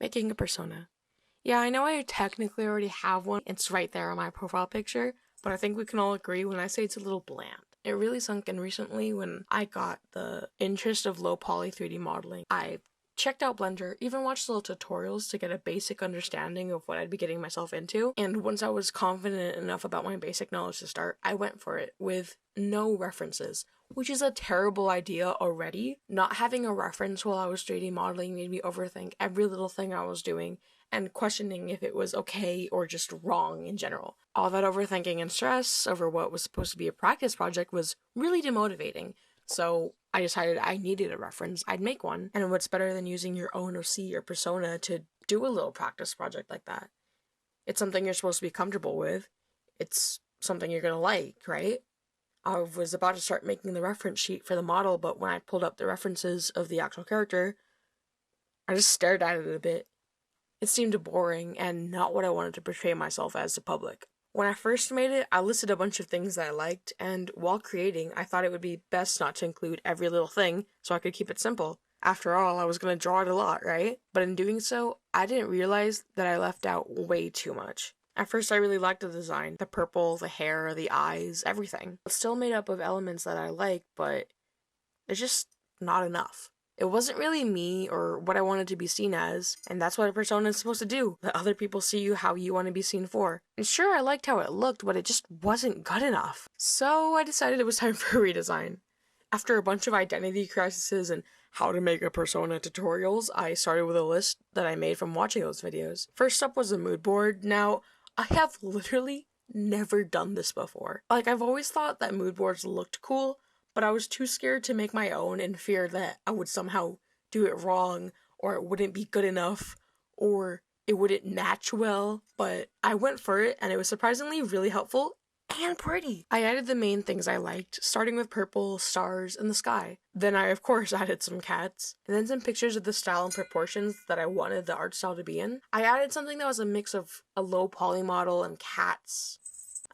Making a persona. Yeah, I know I technically already have one. It's right there on my profile picture, but I think we can all agree when I say it's a little bland. It really sunk in recently when I got the interest of low poly 3D modeling. I checked out Blender, even watched little tutorials to get a basic understanding of what I'd be getting myself into. And once I was confident enough about my basic knowledge to start, I went for it with no references, which is a terrible idea already. Not having a reference while I was 3D modeling made me overthink every little thing I was doing and questioning if it was okay or just wrong in general. All that overthinking and stress over what was supposed to be a practice project was really demotivating. So I decided I needed a reference, I'd make one. And what's better than using your own OC or persona to do a little practice project like that? It's something you're supposed to be comfortable with. It's something you're gonna like, right? I was about to start making the reference sheet for the model, but when I pulled up the references of the actual character, I just stared at it a bit. It seemed boring and not what I wanted to portray myself as to public. When I first made it, I listed a bunch of things that I liked, and while creating, I thought it would be best not to include every little thing so I could keep it simple. After all, I was going to draw it a lot, right? But in doing so, I didn't realize that I left out way too much. At first, I really liked the design. The purple, the hair, the eyes, everything. It's still made up of elements that I like, but it's just not enough. It wasn't really me or what I wanted to be seen as, and that's what a persona is supposed to do. Let other people see you how you want to be seen for. And sure, I liked how it looked, but it just wasn't good enough. So I decided it was time for a redesign. After a bunch of identity crises and how to make a persona tutorials, I started with a list that I made from watching those videos. First up was a mood board. Now, I have literally never done this before. I've always thought that mood boards looked cool, but I was too scared to make my own in fear that I would somehow do it wrong, or it wouldn't be good enough, or it wouldn't match well. But I went for it, and it was surprisingly really helpful and pretty. I added the main things I liked, starting with purple, stars, and the sky. Then I, of course, added some cats, and then some pictures of the style and proportions that I wanted the art style to be in. I added something that was a mix of a low poly model and cats.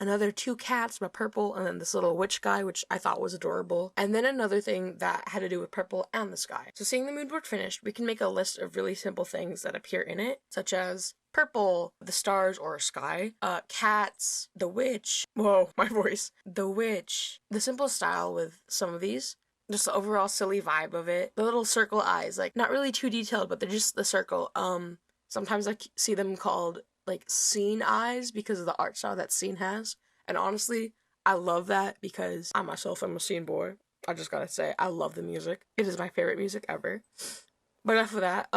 Another 2 cats, but purple, and then this little witch guy, which I thought was adorable. And then another thing that had to do with purple and the sky. So seeing the mood board finished, we can make a list of really simple things that appear in it, such as purple, the stars or sky, cats, the witch, whoa, my voice, the witch, the simple style with some of these, just the overall silly vibe of it, the little circle eyes, not really too detailed, but they're just the circle. Sometimes I see them called scene eyes because of the art style that scene has. And honestly, I love that because I myself am a scene boy. I just gotta say, I love the music. It is my favorite music ever. But enough of that.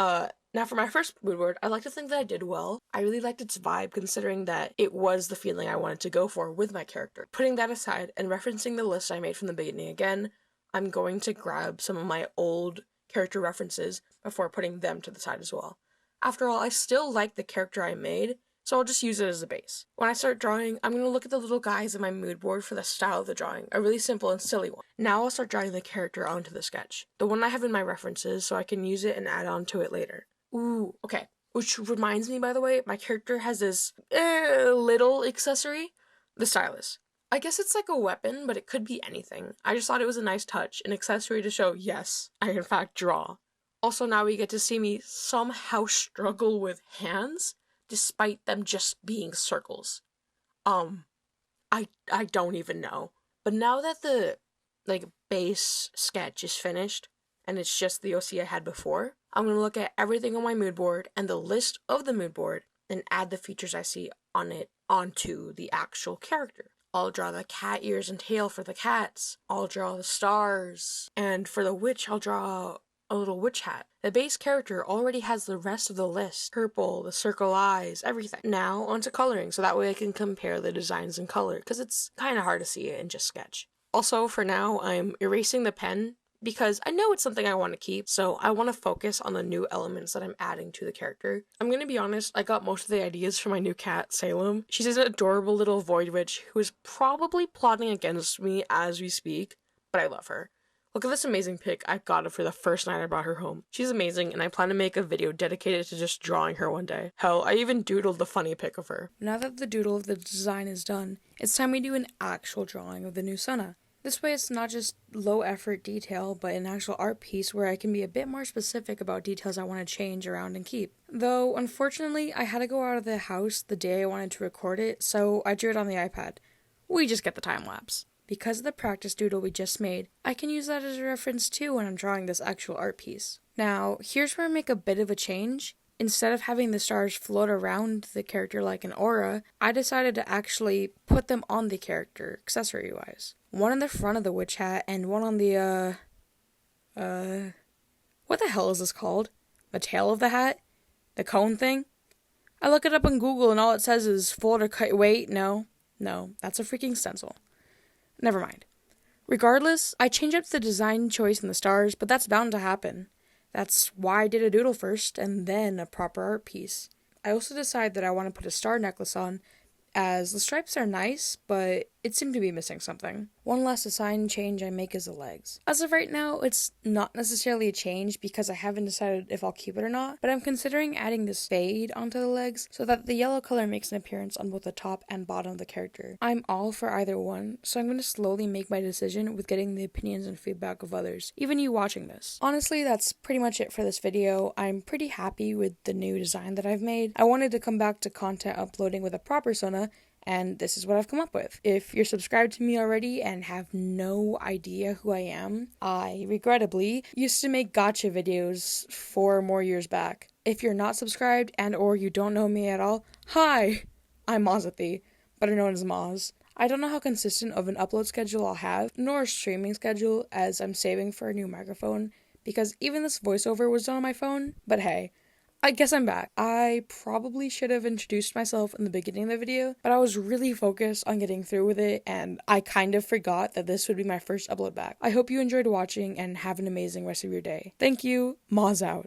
Now for my first mood board, I like to think that I did well. I really liked its vibe considering that it was the feeling I wanted to go for with my character. Putting that aside and referencing the list I made from the beginning again, I'm going to grab some of my old character references before putting them to the side as well. After all, I still like the character I made, so I'll just use it as a base. When I start drawing, I'm going to look at the little guys in my mood board for the style of the drawing, a really simple and silly one. Now I'll start drawing the character onto the sketch, the one I have in my references, so I can use it and add on to it later. Ooh, okay. Which reminds me, by the way, my character has this little accessory, the stylus. I guess it's like a weapon, but it could be anything. I just thought it was a nice touch, an accessory to show, yes, I in fact draw. Also, now we get to see me somehow struggle with hands, despite them just being circles. I don't even know. But now that the, base sketch is finished, and it's just the OC I had before, I'm going to look at everything on my mood board and the list of the mood board, and add the features I see on it onto the actual character. I'll draw the cat ears and tail for the cats. I'll draw the stars. And for the witch, I'll draw a little witch hat. The base character already has the rest of the list. Purple, the circle eyes, everything. Now onto coloring, so that way I can compare the designs in color, because it's kind of hard to see it in just sketch. Also, for now, I'm erasing the pen because I know it's something I want to keep, so I want to focus on the new elements that I'm adding to the character. I'm gonna be honest, I got most of the ideas from my new cat, Salem. She's an adorable little void witch who is probably plotting against me as we speak, but I love her. Look at this amazing pic I got of her the first night I brought her home. She's amazing, and I plan to make a video dedicated to just drawing her one day. Hell, I even doodled the funny pic of her. Now that the doodle of the design is done, it's time we do an actual drawing of the new Sona. This way it's not just low effort detail, but an actual art piece where I can be a bit more specific about details I want to change around and keep. Though, unfortunately, I had to go out of the house the day I wanted to record it, so I drew it on the iPad. We just get the time lapse. Because of the practice doodle we just made, I can use that as a reference too when I'm drawing this actual art piece. Now, here's where I make a bit of a change. Instead of having the stars float around the character like an aura, I decided to actually put them on the character, accessory-wise. One on the front of the witch hat, and one on the, what the hell is this called? The tail of the hat? The cone thing? I look it up on Google and all it says is fold or cut. Wait, no, that's a freaking stencil. Never mind. Regardless, I changed up the design choice in the stars, but that's bound to happen. That's why I did a doodle first, and then a proper art piece. I also decided that I want to put a star necklace on, as the stripes are nice, but it seemed to be missing something. One last design change I make is the legs. As of right now, it's not necessarily a change because I haven't decided if I'll keep it or not, but I'm considering adding this fade onto the legs so that the yellow color makes an appearance on both the top and bottom of the character. I'm all for either one, so I'm going to slowly make my decision with getting the opinions and feedback of others, even you watching this. Honestly, that's pretty much it for this video. I'm pretty happy with the new design that I've made. I wanted to come back to content uploading with a proper sona, and this is what I've come up with. If you're subscribed to me already and have no idea who I am, I, regrettably, used to make gacha videos 4 more years back. If you're not subscribed and or you don't know me at all, hi! I'm Mozathy, better known as Moz. I don't know how consistent of an upload schedule I'll have, nor a streaming schedule, as I'm saving for a new microphone, because even this voiceover was done on my phone, but hey, I guess I'm back. I probably should have introduced myself in the beginning of the video, but I was really focused on getting through with it, and I kind of forgot that this would be my first upload back. I hope you enjoyed watching and have an amazing rest of your day. Thank you, Moz out.